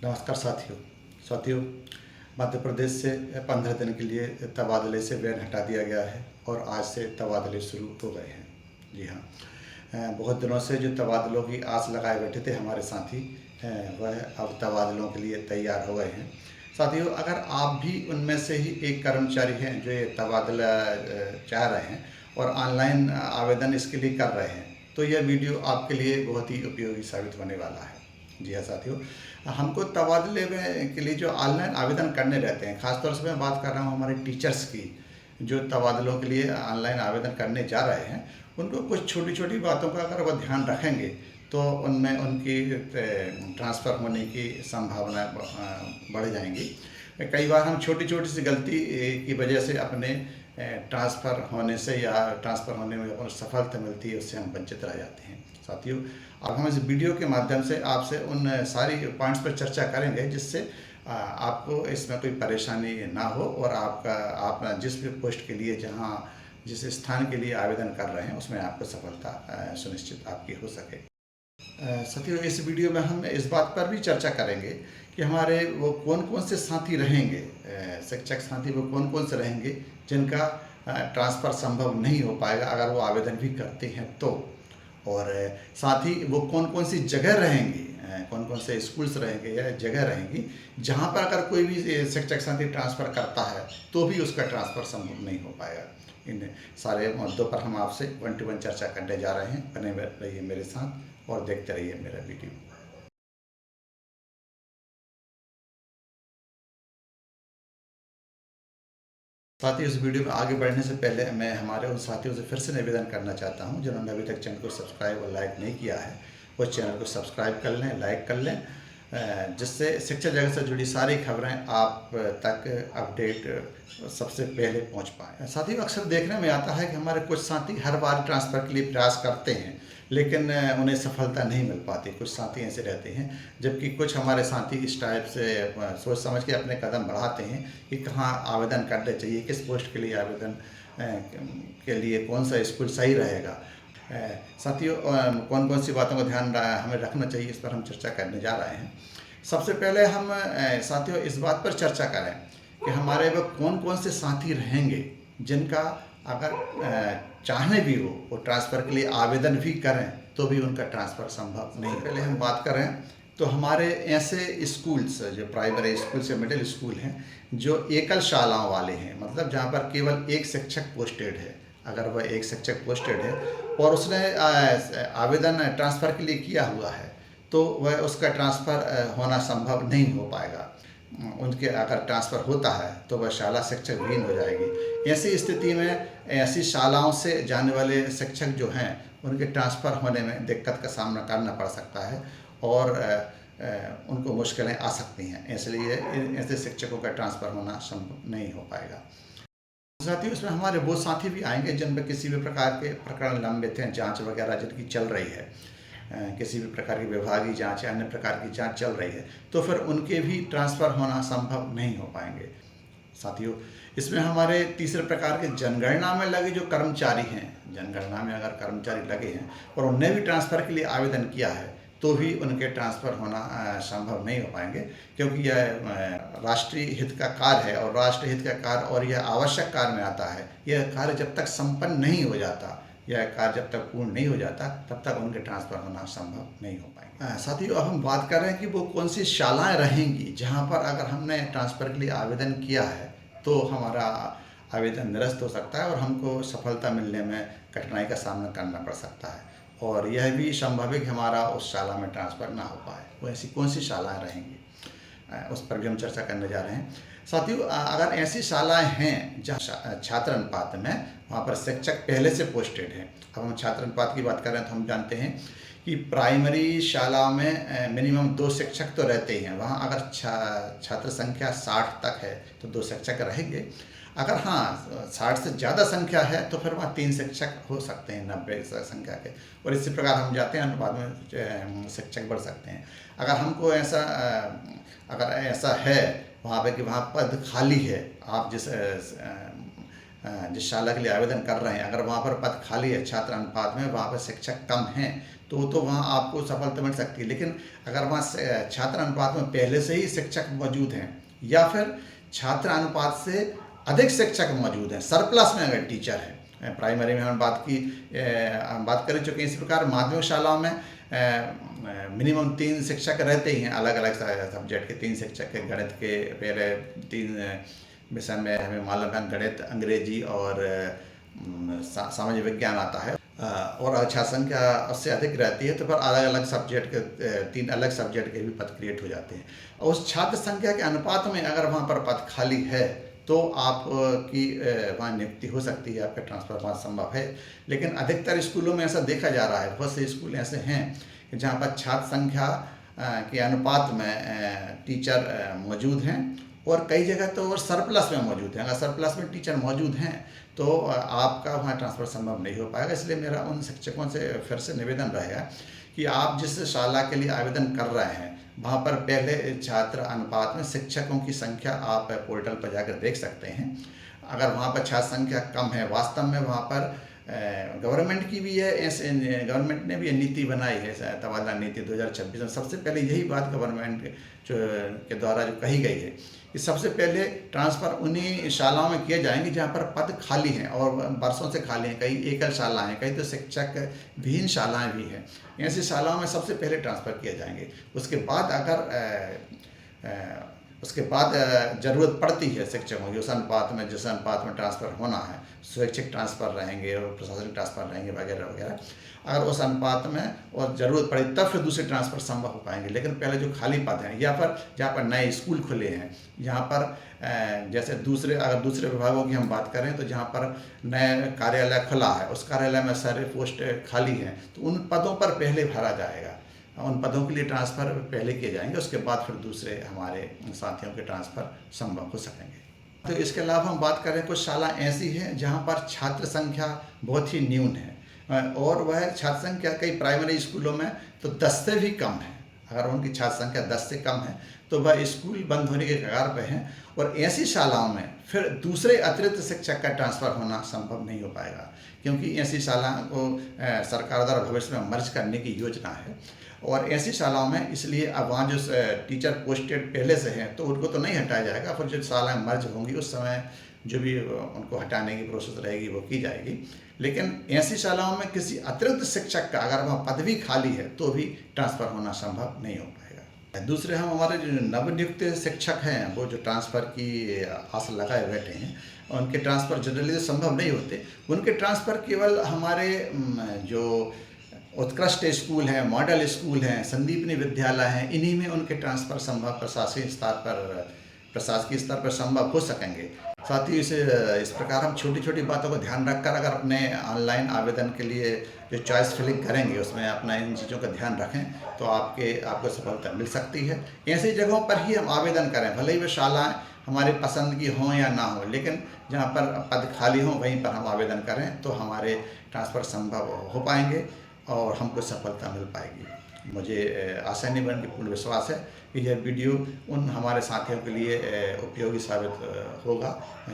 नमस्कार साथियों, मध्य प्रदेश से 15 दिन के लिए तबादले से बैन हटा दिया गया है और आज से तबादले शुरू हो गए हैं। जी हाँ, बहुत दिनों से जो तबादलों की आस लगाए बैठे थे हमारे साथी, वह अब तबादलों के लिए तैयार हो गए हैं। साथियों, अगर आप भी उनमें से ही एक कर्मचारी हैं जो ये तबादला चाह रहे हैं और ऑनलाइन आवेदन इसके लिए कर रहे हैं, तो यह वीडियो आपके लिए बहुत ही उपयोगी साबित होने वाला है। जी हाँ साथियों, हमको तबादले में के लिए जो ऑनलाइन आवेदन करने रहते हैं, ख़ासतौर से मैं बात कर रहा हूँ हमारे टीचर्स की, जो तबादलों के लिए ऑनलाइन आवेदन करने जा रहे हैं, उनको कुछ छोटी छोटी बातों का अगर वह ध्यान रखेंगे तो उनमें उनकी ट्रांसफ़र होने की संभावना बढ़ जाएंगी। कई बार हम छोटी छोटी सी गलती की वजह से अपने ट्रांसफ़र होने से या ट्रांसफ़र होने में अपन सफलता मिलती है, उससे हम वंचित रह जाते हैं। साथियों, अब हम इस वीडियो के माध्यम से आपसे उन सारी पॉइंट्स पर चर्चा करेंगे जिससे आपको इसमें कोई परेशानी ना हो और आप जिस भी पोस्ट के लिए जिस स्थान के लिए आवेदन कर रहे हैं उसमें आपको सफलता सुनिश्चित आपकी हो सके। साथियों, इस वीडियो में हम इस बात पर भी चर्चा करेंगे कि हमारे वो कौन कौन से साथी रहेंगे, शिक्षक साथी वो कौन कौन से रहेंगे जिनका ट्रांसफ़र संभव नहीं हो पाएगा अगर वो आवेदन भी करते हैं तो, और साथ ही वो कौन कौन सी जगह रहेंगी, कौन कौन से स्कूल्स रहेंगे या जगह रहेंगी जहाँ पर अगर कोई भी शिक्षक साथी ट्रांसफ़र करता है तो भी उसका ट्रांसफ़र संभव नहीं हो पाएगा। इन सारे मुद्दों पर हम आपसे 1 to 1 चर्चा करने जा रहे हैं। बने रहिए मेरे साथ और देखते रहिए मेरा वीडियो। साथियों, इस वीडियो में आगे बढ़ने से पहले मैं हमारे उन साथियों से फिर से निवेदन करना चाहता हूं जिन्होंने अभी तक चैनल को सब्सक्राइब और लाइक नहीं किया है, वो चैनल को सब्सक्राइब कर लें, लाइक कर लें, जिससे शिक्षा जगत से जुड़ी सारी खबरें आप तक अपडेट सबसे पहले पहुंच पाएँ। साथियों, अक्सर देखने में आता है कि हमारे कुछ साथी हर बार ट्रांसफ़र के लिए प्रयास करते हैं लेकिन उन्हें सफलता नहीं मिल पाती। कुछ साथी ऐसे रहते हैं, जबकि कुछ हमारे साथी इस टाइप से सोच समझ के अपने कदम बढ़ाते हैं कि कहाँ आवेदन करने चाहिए, किस पोस्ट के लिए आवेदन के लिए कौन सा स्कूल सही रहेगा। साथियों, कौन कौन सी बातों का ध्यान हमें रखना चाहिए, इस पर हम चर्चा करने जा रहे हैं। सबसे पहले हम साथियों इस बात पर चर्चा करें कि हमारे वो कौन कौन से साथी रहेंगे जिनका अगर चाहने भी वो ट्रांसफ़र के लिए आवेदन भी करें तो भी उनका ट्रांसफ़र संभव नहीं। पहले हम बात करें तो हमारे ऐसे स्कूल्स जो प्राइमरी स्कूल से मिडिल स्कूल हैं जो एकल शालाओं वाले हैं, मतलब जहाँ पर केवल एक शिक्षक पोस्टेड है। अगर वह एक शिक्षक पोस्टेड है और उसने आवेदन ट्रांसफ़र के लिए किया हुआ है तो वह उसका ट्रांसफ़र होना संभव नहीं हो पाएगा। उनके अगर ट्रांसफ़र होता है तो वह शाला शिक्षक विहीन हो जाएगी। ऐसी स्थिति में ऐसी शालाओं से जाने वाले शिक्षक जो हैं उनके ट्रांसफ़र होने में दिक्कत का सामना करना पड़ सकता है और उनको मुश्किलें आ सकती हैं, इसलिए ऐसे शिक्षकों का ट्रांसफ़र होना संभव नहीं हो पाएगा। साथियों, इसमें हमारे वो साथी भी आएंगे जिन पर किसी भी प्रकार के प्रकरण लंबित हैं, जांच वगैरह जिनकी चल रही है, किसी भी प्रकार की विभागीय जांच या अन्य प्रकार की जांच चल रही है, तो फिर उनके भी ट्रांसफ़र होना संभव नहीं हो पाएंगे। साथियों, इसमें हमारे तीसरे प्रकार के जनगणना में लगे जो कर्मचारी हैं, जनगणना में अगर कर्मचारी लगे हैं और उनने भी ट्रांसफ़र के लिए आवेदन किया है तो भी उनके ट्रांसफ़र होना संभव नहीं हो पाएंगे, क्योंकि यह राष्ट्रीय हित का कार्य है और राष्ट्रीय हित का कार्य और यह आवश्यक कार्य में आता है। यह कार्य जब तक संपन्न नहीं हो जाता, यह कार्य जब तक पूर्ण नहीं हो जाता, तब तक उनके ट्रांसफ़र होना संभव नहीं हो पाएंगे। साथियों, अब हम बात कर रहे हैं कि वो कौन सी शालाएँ रहेंगी जहाँ पर अगर हमने ट्रांसफ़र के लिए आवेदन किया है तो हमारा आवेदन निरस्त हो सकता है और हमको सफलता मिलने में कठिनाई का सामना करना पड़ सकता है और यह भी संभव है कि हमारा उस शाला में ट्रांसफ़र ना हो पाए। वो ऐसी कौन सी शालाएँ रहेंगी उस पर भी हम चर्चा करने जा रहे हैं। साथियों, अगर ऐसी शालाएँ हैं जहाँ छात्र अनुपात में वहाँ पर शिक्षक पहले से पोस्टेड हैं। अब हम छात्र अनुपात की बात करें तो हम जानते हैं कि प्राइमरी शाला में मिनिमम 2 शिक्षक तो रहते ही हैं। वहाँ अगर छात्र संख्या 60 तक है तो 2 शिक्षक रहेंगे। अगर हाँ 60 से ज़्यादा संख्या है तो फिर वहाँ 3 शिक्षक हो सकते हैं 90 संख्या के, और इसी प्रकार हम जाते हैं अनुपात में शिक्षक बढ़ सकते हैं। अगर हमको अगर ऐसा है वहाँ पे कि वहाँ पद खाली है, आप जिस जिस शाला के लिए आवेदन कर रहे हैं, अगर वहाँ पर पद खाली है छात्र अनुपात में, वहाँ पर शिक्षक कम हैं, तो वहाँ आपको सफलता मिल सकती है। लेकिन अगर वहाँ छात्र अनुपात में पहले से ही शिक्षक मौजूद हैं या फिर छात्र अनुपात से अधिक शिक्षक मौजूद हैं, सरप्लस में अगर टीचर है, प्राइमरी में हम बात कर चुके हैं। इस प्रकार माध्यमिक शालाओं में मिनिमम 3 शिक्षक रहते ही हैं, अलग अलग सब्जेक्ट के 3 शिक्षक के। गणित के पहले 3 विषय में हमें मालूम है, गणित, अंग्रेजी और सामाजिक विज्ञान आता है, और अच्छा संख्या उससे अधिक रहती है तो फिर अलग अलग सब्जेक्ट के 3 अलग सब्जेक्ट के भी पद क्रिएट हो जाते हैं। और उस छात्र संख्या के अनुपात में अगर वहाँ पर पद खाली है तो आपकी वहाँ नियुक्ति हो सकती है, आपका ट्रांसफ़र वहाँ संभव है। लेकिन अधिकतर स्कूलों में ऐसा देखा जा रहा है, बहुत से स्कूल ऐसे हैं कि जहाँ पर छात्र संख्या के अनुपात में टीचर मौजूद हैं, और कई जगह तो सरप्लस में मौजूद हैं। अगर सरप्लस में टीचर मौजूद हैं तो आपका वहाँ ट्रांसफ़र संभव नहीं हो पाएगा। इसलिए मेरा उन शिक्षकों से फिर से निवेदन रहेगा कि आप जिस शाला के लिए आवेदन कर रहे हैं वहाँ पर पहले छात्र अनुपात में शिक्षकों की संख्या आप पोर्टल पर जाकर देख सकते हैं। अगर वहाँ पर छात्र संख्या कम है, वास्तव में वहाँ पर गवर्नमेंट की भी है, ऐसे गवर्नमेंट ने भी ये नीति बनाई है, तबादला नीति 2026 में। सबसे पहले यही बात गवर्नमेंट के द्वारा जो कही गई है कि सबसे पहले ट्रांसफ़र उन्हीं शालाओं में किए जाएंगे जहाँ पर पद खाली हैं और वर्षों से खाली हैं। कई एकल शालाएँ हैं, कई तो शिक्षक विहीन शालाएँ भी हैं। ऐसी शालाओं में सबसे पहले ट्रांसफ़र किए जाएंगे। उसके बाद ज़रूरत पड़ती है शिक्षकों की, उस अनुपात में जिस अनुपात में ट्रांसफ़र होना है, स्वैच्छिक ट्रांसफ़र रहेंगे और प्रशासनिक ट्रांसफ़र रहेंगे वगैरह वगैरह, अगर उस अनुपात में और ज़रूरत पड़े तब फिर दूसरे ट्रांसफ़र संभव हो पाएंगे। लेकिन पहले जो खाली पद हैं या फिर जहाँ पर नए स्कूल खुले हैं, जहाँ पर जैसे अगर दूसरे विभागों की हम बात करें तो जहाँ पर नया कार्यालय खुला है, उस कार्यालय में सारे पोस्ट खाली हैं, तो उन पदों पर पहले भरा जाएगा। उन पदों के लिए ट्रांसफ़र पहले किए जाएंगे, उसके बाद फिर दूसरे हमारे साथियों के ट्रांसफ़र संभव हो सकेंगे। तो इसके अलावा हम बात करें, कुछ शाला ऐसी हैं जहाँ पर छात्र संख्या बहुत ही न्यून है, और वह छात्र संख्या कई प्राइमरी स्कूलों में तो 10 से भी कम है। अगर उनकी छात्र संख्या 10 से कम है तो वह स्कूल बंद होने के कगार पर हैं, और ऐसी शालाओं में फिर दूसरे अतिरिक्त शिक्षक का ट्रांसफ़र होना संभव नहीं हो पाएगा, क्योंकि ऐसी शालाओं को सरकार द्वारा भविष्य में मर्ज करने की योजना है। और ऐसी शालाओं में इसलिए अब वहाँ जो टीचर पोस्टेड पहले से हैं तो उनको तो नहीं हटाया जाएगा, फिर जो शालाएँ मर्ज होंगी उस समय जो भी उनको हटाने की प्रोसेस रहेगी वो की जाएगी। लेकिन ऐसी शालाओं में किसी अतिरिक्त शिक्षक का अगर वहाँ पदवी खाली है तो भी ट्रांसफ़र होना संभव नहीं हो पाएगा। दूसरे हम हमारे जो नवनियुक्त शिक्षक हैं वो जो ट्रांसफ़र की आस लगाए बैठे हैं, उनके ट्रांसफ़र जनरली तो संभव नहीं होते। उनके ट्रांसफ़र केवल हमारे जो उत्कृष्ट स्कूल हैं, मॉडल स्कूल हैं, संदीपनी विद्यालय हैं, इन्हीं में उनके ट्रांसफ़र संभव प्रशासकीय स्तर पर संभव हो सकेंगे। साथ ही इस प्रकार हम छोटी छोटी बातों को ध्यान रखकर अगर अपने ऑनलाइन आवेदन के लिए जो चॉइस फिलिंग करेंगे उसमें अपना इन चीज़ों का ध्यान रखें तो आपको सफलता मिल सकती है। ऐसी जगहों पर ही हम आवेदन करें, भले ही वे शालाएँ हमारी पसंद की हों या ना हो, लेकिन जहाँ पर पद खाली हों वहीं पर हम आवेदन करें तो हमारे ट्रांसफ़र संभव हो पाएंगे और हमको सफलता मिल पाएगी। मुझे आशा निबंध की पूर्ण विश्वास है कि यह वीडियो उन हमारे साथियों के लिए उपयोगी साबित होगा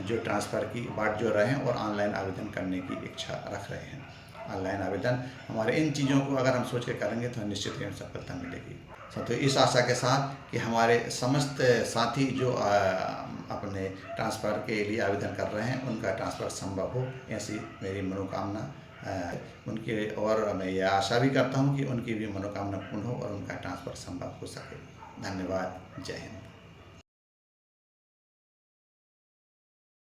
जो ट्रांसफ़र की बाट जो रहे हैं और ऑनलाइन आवेदन करने की इच्छा रख रहे हैं। ऑनलाइन आवेदन हमारे इन चीज़ों को अगर हम सोच के करेंगे तो निश्चित ही सफलता मिलेगी। तो इस आशा के साथ कि हमारे समस्त साथी जो अपने ट्रांसफ़र के लिए आवेदन कर रहे हैं उनका ट्रांसफ़र संभव हो, ऐसी मेरी मनोकामना उनके, और मैं ये आशा भी करता हूँ कि उनकी भी मनोकामना पूर्ण हो और उनका ट्रांसफ़र संभव हो सके। धन्यवाद। जय हिंद।